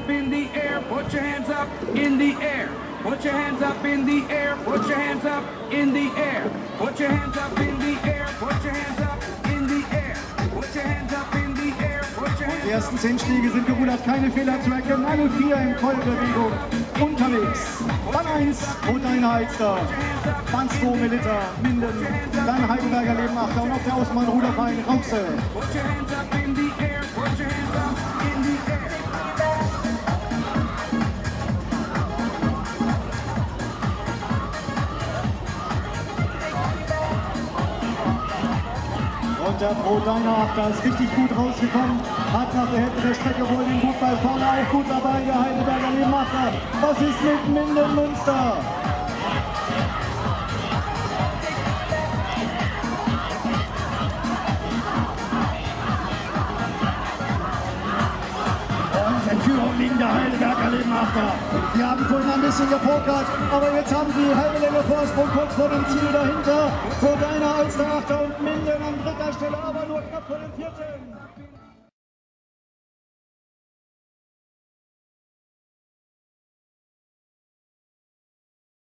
up in the air, put your hands up in the air. Put your hands up in the air, put your hands up in the air. Put your hands up in the air, put your hands up in the air. Put your hands up in the air, put your hands up. Die ersten 10 Schläge sind gerudert, keine Fehler zu erkennen. Alle 4 in Vollbewegung unterwegs. Band 1, Rotainer Alster. Band 2, Melitta, Minden. Dann Heidelberger Leben 8. Und auf der Außenbahn Ruderverein Rauxel. Put your hands up in the air, put your hands up in the air. Und der Rotainer Achter ist richtig gut rausgekommen. Hat nach der Hälfte der Strecke wohl den Fußball vorne auch gut dabei. Der Heidelberger Leben Achter. Was ist mit Minden Münster? In Führung liegen der Heidelberger Leben Achter. Die haben vorhin ein bisschen gepokert, aber jetzt haben sie halbe Länge Vorsprung kurz vor dem Ziel dahinter. Rotainer Alster Achter und Minden an dritter Stelle, aber nur knapp vor dem 4.